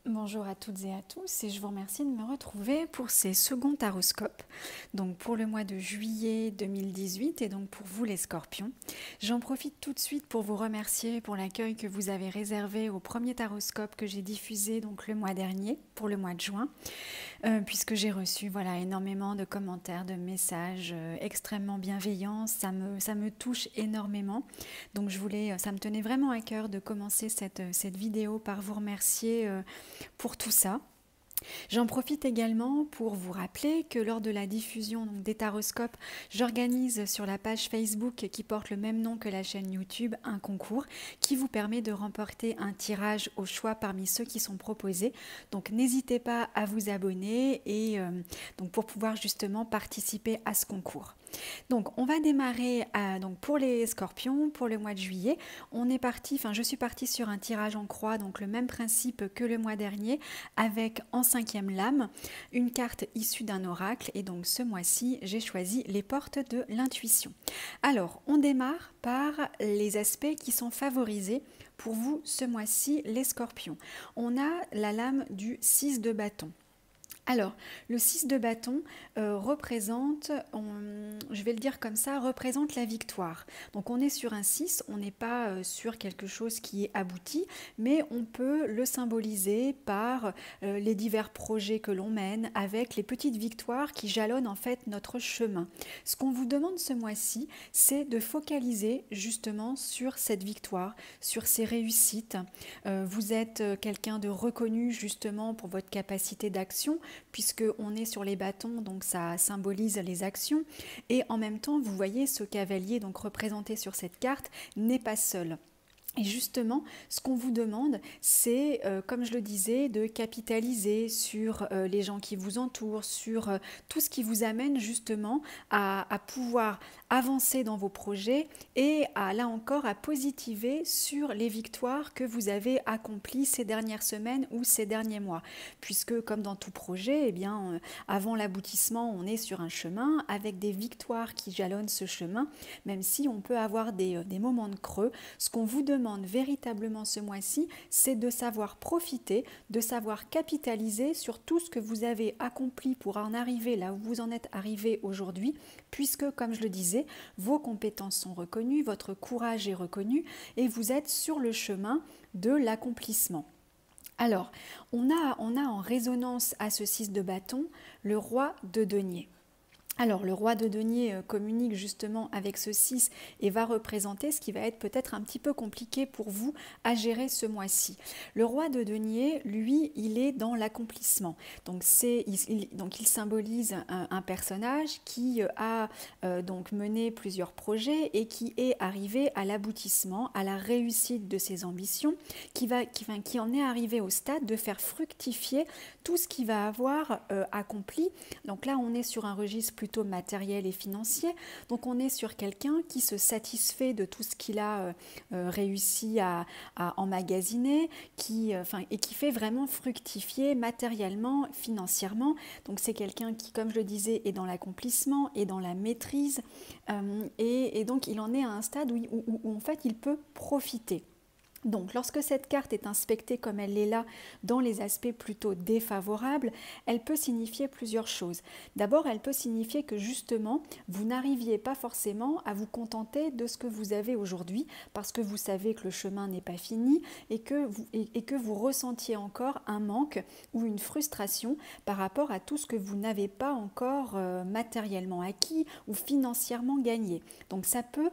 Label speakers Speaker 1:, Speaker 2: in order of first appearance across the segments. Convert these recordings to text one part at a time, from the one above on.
Speaker 1: Bonjour à toutes et à tous et je vous remercie de me retrouver pour ces seconds taroscopes, donc pour le mois de juillet 2018 et donc pour vous les scorpions. J'en profite tout de suite pour vous remercier pour l'accueil que vous avez réservé au premier taroscope que j'ai diffusé donc le mois dernier, pour le mois de juin, puisque j'ai reçu énormément de commentaires, de messages extrêmement bienveillants, ça me touche énormément. Donc ça me tenait vraiment à cœur de commencer cette vidéo par vous remercier pour tout ça. J'en profite également pour vous rappeler que lors de la diffusion des taroscopes, j'organise sur la page Facebook qui porte le même nom que la chaîne YouTube un concours qui vous permet de remporter un tirage au choix parmi ceux qui sont proposés. Donc n'hésitez pas à vous abonner et donc pour pouvoir justement participer à ce concours. Donc on va démarrer donc pour les scorpions, pour le mois de juillet. Je suis partie sur un tirage en croix, donc le même principe que le mois dernier, avec en cinquième lame une carte issue d'un oracle. Et donc ce mois-ci, j'ai choisi les portes de l'intuition. Alors on démarre par les aspects qui sont favorisés pour vous ce mois-ci, les scorpions. On a la lame du 6 de bâton. Alors, le 6 de bâton représente, je vais le dire comme ça, représente la victoire. Donc on est sur un 6, on n'est pas sur quelque chose qui est abouti, mais on peut le symboliser par les divers projets que l'on mène, avec les petites victoires qui jalonnent en fait notre chemin. Ce qu'on vous demande ce mois-ci, c'est de focaliser justement sur cette victoire, sur ces réussites. Vous êtes quelqu'un de reconnu justement pour votre capacité d'action, puisqu'on est sur les bâtons, donc ça symbolise les actions. Et en même temps, vous voyez, ce cavalier donc représenté sur cette carte n'est pas seul. Et justement, ce qu'on vous demande, c'est, comme je le disais, de capitaliser sur les gens qui vous entourent, sur tout ce qui vous amène justement à pouvoir avancer dans vos projets et là encore, à positiver sur les victoires que vous avez accomplies ces dernières semaines ou ces derniers mois. Puisque, comme dans tout projet, avant l'aboutissement, on est sur un chemin avec des victoires qui jalonnent ce chemin, même si on peut avoir des moments de creux. Ce qu'on vous demande véritablement ce mois-ci, c'est de savoir profiter, de savoir capitaliser sur tout ce que vous avez accompli pour en arriver là où vous en êtes arrivé aujourd'hui, puisque, comme je le disais, vos compétences sont reconnues, votre courage est reconnu et vous êtes sur le chemin de l'accomplissement. Alors, on a en résonance à ce 6 de bâton le roi de denier. Alors, le roi de denier communique justement avec ce 6 et va représenter ce qui va être peut-être un petit peu compliqué pour vous à gérer ce mois-ci. Le roi de denier, lui, il est dans l'accomplissement. Donc, il symbolise un personnage qui a donc mené plusieurs projets et qui est arrivé à l'aboutissement, à la réussite de ses ambitions, qui en est arrivé au stade de faire fructifier tout ce qu'il va avoir accompli. Donc là, on est sur un registre plutôt matériel et financier. Donc on est sur quelqu'un qui se satisfait de tout ce qu'il a réussi à emmagasiner, et qui fait vraiment fructifier matériellement, financièrement. Donc c'est quelqu'un qui, comme je le disais, est dans l'accomplissement et dans la maîtrise. Et donc il en est à un stade où en fait il peut profiter. Donc, lorsque cette carte est inspectée comme elle est là dans les aspects plutôt défavorables, elle peut signifier plusieurs choses. D'abord, elle peut signifier que justement, vous n'arriviez pas forcément à vous contenter de ce que vous avez aujourd'hui parce que vous savez que le chemin n'est pas fini et que vous ressentiez encore un manque ou une frustration par rapport à tout ce que vous n'avez pas encore matériellement acquis ou financièrement gagné. Donc, ça peut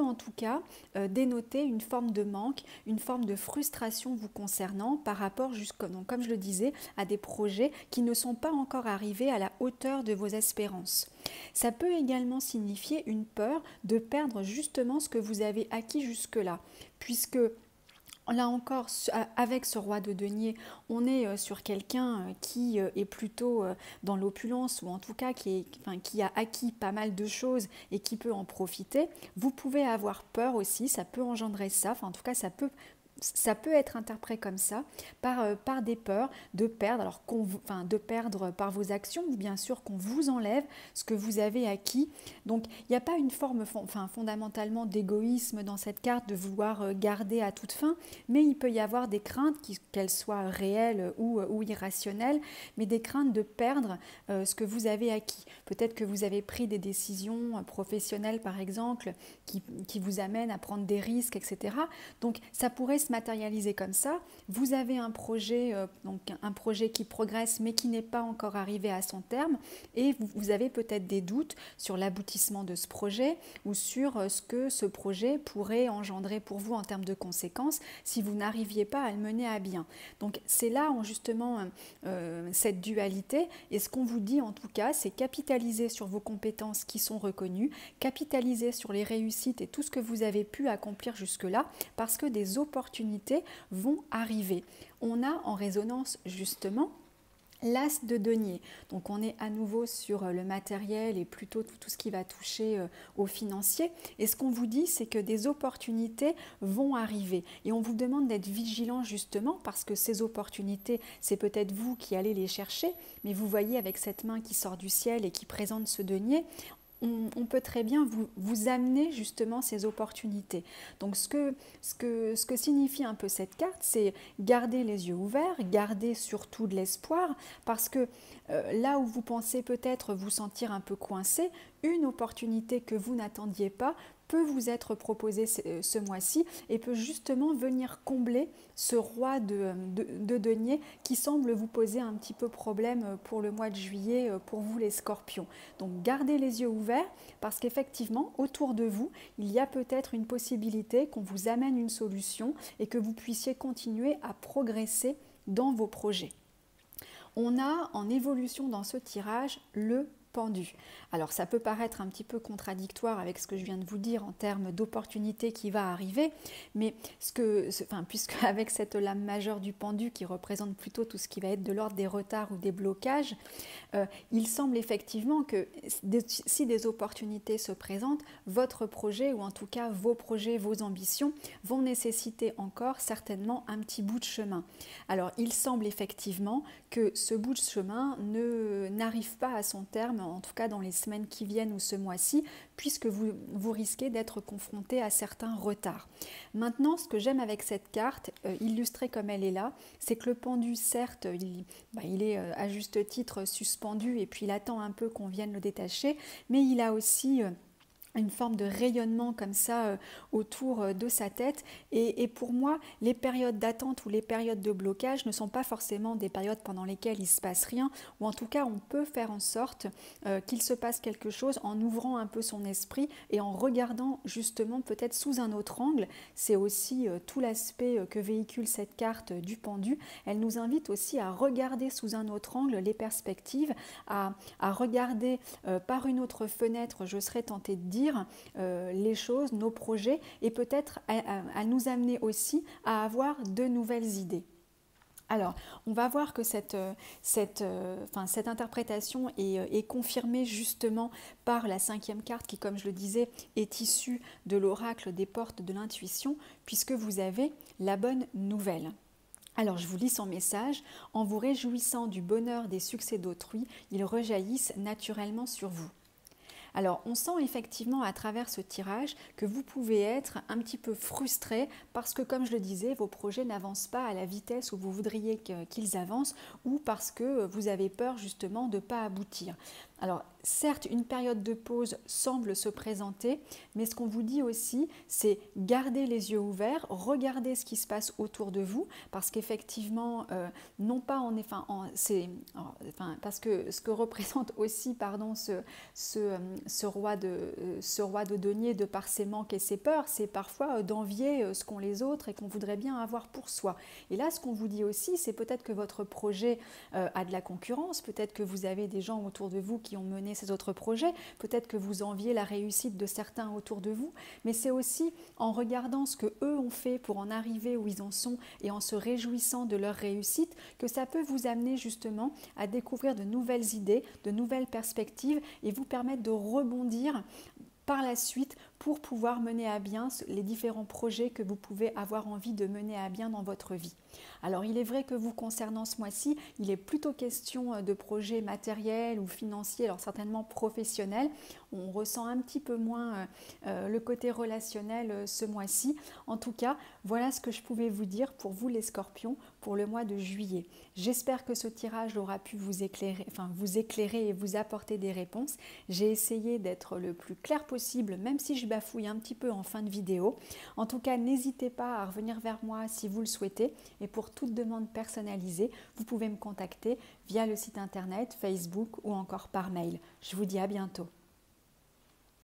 Speaker 1: en tout cas dénoter une forme de manque, une forme de frustration vous concernant par rapport, comme je le disais, à des projets qui ne sont pas encore arrivés à la hauteur de vos espérances. Ça peut également signifier une peur de perdre justement ce que vous avez acquis jusque-là, puisque là encore, avec ce roi de denier, on est sur quelqu'un qui est plutôt dans l'opulence ou en tout cas qui a acquis pas mal de choses et qui peut en profiter. Vous pouvez avoir peur aussi, ça peut engendrer ça, en tout cas ça peut ça peut être interprété comme ça par des peurs de perdre, alors de perdre par vos actions, ou bien sûr qu'on vous enlève ce que vous avez acquis. Donc il n'y a pas une forme fondamentalement d'égoïsme dans cette carte, de vouloir garder à toute fin, mais il peut y avoir des craintes, qu'elles soient réelles ou irrationnelles, mais des craintes de perdre ce que vous avez acquis. Peut-être que vous avez pris des décisions professionnelles par exemple qui vous amènent à prendre des risques, etc. Donc ça pourrait se matérialiser comme ça. Vous avez un projet, un projet qui progresse mais qui n'est pas encore arrivé à son terme, et vous avez peut-être des doutes sur l'aboutissement de ce projet ou sur ce que ce projet pourrait engendrer pour vous en termes de conséquences si vous n'arriviez pas à le mener à bien. Donc c'est là justement cette dualité, et ce qu'on vous dit en tout cas, c'est capitaliser sur vos compétences qui sont reconnues, capitaliser sur les réussites et tout ce que vous avez pu accomplir jusque-là, parce que des opportunités vont arriver. On a en résonance justement l'as de denier. Donc on est à nouveau sur le matériel et plutôt tout ce qui va toucher au financier. Et ce qu'on vous dit, c'est que des opportunités vont arriver. Et on vous demande d'être vigilant justement parce que ces opportunités, c'est peut-être vous qui allez les chercher, mais vous voyez avec cette main qui sort du ciel et qui présente ce denier, on peut très bien vous amener justement ces opportunités. Donc ce que signifie un peu cette carte, c'est garder les yeux ouverts, garder surtout de l'espoir, parce que là où vous pensez peut-être vous sentir un peu coincé, une opportunité que vous n'attendiez pas peut vous être proposée ce mois-ci et peut justement venir combler ce roi de denier qui semble vous poser un petit peu problème pour le mois de juillet pour vous les scorpions. Donc gardez les yeux ouverts parce qu'effectivement autour de vous il y a peut-être une possibilité qu'on vous amène une solution et que vous puissiez continuer à progresser dans vos projets. On a en évolution dans ce tirage le pendu. Alors ça peut paraître un petit peu contradictoire avec ce que je viens de vous dire en termes d'opportunité qui va arriver, mais puisque avec cette lame majeure du pendu qui représente plutôt tout ce qui va être de l'ordre des retards ou des blocages, il semble effectivement que si des opportunités se présentent, votre projet ou en tout cas vos projets, vos ambitions vont nécessiter encore certainement un petit bout de chemin. Alors il semble effectivement que ce bout de chemin n'arrive pas à son terme, en tout cas dans les semaines qui viennent ou ce mois-ci, puisque vous risquez d'être confronté à certains retards. Maintenant, ce que j'aime avec cette carte, illustrée comme elle est là, c'est que le pendu, certes, il est à juste titre suspendu et puis il attend un peu qu'on vienne le détacher, mais il a aussi une forme de rayonnement comme ça autour de sa tête, et pour moi les périodes d'attente ou les périodes de blocage ne sont pas forcément des périodes pendant lesquelles il ne se passe rien, ou en tout cas on peut faire en sorte qu'il se passe quelque chose en ouvrant un peu son esprit et en regardant justement peut-être sous un autre angle. C'est aussi tout l'aspect que véhicule cette carte du pendu. Elle nous invite aussi à regarder sous un autre angle les perspectives, à regarder par une autre fenêtre, je serais tentée de dire, les choses, nos projets, et peut-être à nous amener aussi à avoir de nouvelles idées. Alors, on va voir que cette interprétation est confirmée justement par la 5e carte qui, comme je le disais, est issue de l'oracle des portes de l'intuition, puisque vous avez la bonne nouvelle. Alors, je vous lis son message. En vous réjouissant du bonheur des succès d'autrui, ils rejaillissent naturellement sur vous. Alors, on sent effectivement à travers ce tirage que vous pouvez être un petit peu frustré parce que, comme je le disais, vos projets n'avancent pas à la vitesse où vous voudriez qu'ils avancent, ou parce que vous avez peur justement de ne pas aboutir. Alors, certes, une période de pause semble se présenter, mais ce qu'on vous dit aussi, c'est garder les yeux ouverts, regarder ce qui se passe autour de vous, parce qu'effectivement, non pas parce que ce que représente aussi, ce roi de denier, de par ses manques et ses peurs, c'est parfois d'envier ce qu'ont les autres et qu'on voudrait bien avoir pour soi. Et là, ce qu'on vous dit aussi, c'est peut-être que votre projet a de la concurrence, peut-être que vous avez des gens autour de vous qui ont mené ces autres projets, peut-être que vous enviez la réussite de certains autour de vous, mais c'est aussi en regardant ce que eux ont fait pour en arriver où ils en sont et en se réjouissant de leur réussite que ça peut vous amener justement à découvrir de nouvelles idées, de nouvelles perspectives et vous permettre de rebondir par la suite pour pouvoir mener à bien les différents projets que vous pouvez avoir envie de mener à bien dans votre vie. Alors il est vrai que vous concernant ce mois-ci, il est plutôt question de projets matériels ou financiers, alors certainement professionnels. On ressent un petit peu moins le côté relationnel ce mois-ci. En tout cas, voilà ce que je pouvais vous dire pour vous les scorpions pour le mois de juillet. J'espère que ce tirage aura pu vous éclairer et vous apporter des réponses. J'ai essayé d'être le plus clair possible, même si je bafouille un petit peu en fin de vidéo. En tout cas, n'hésitez pas à revenir vers moi si vous le souhaitez. Et pour toute demande personnalisée, vous pouvez me contacter via le site internet, Facebook ou encore par mail. Je vous dis à bientôt.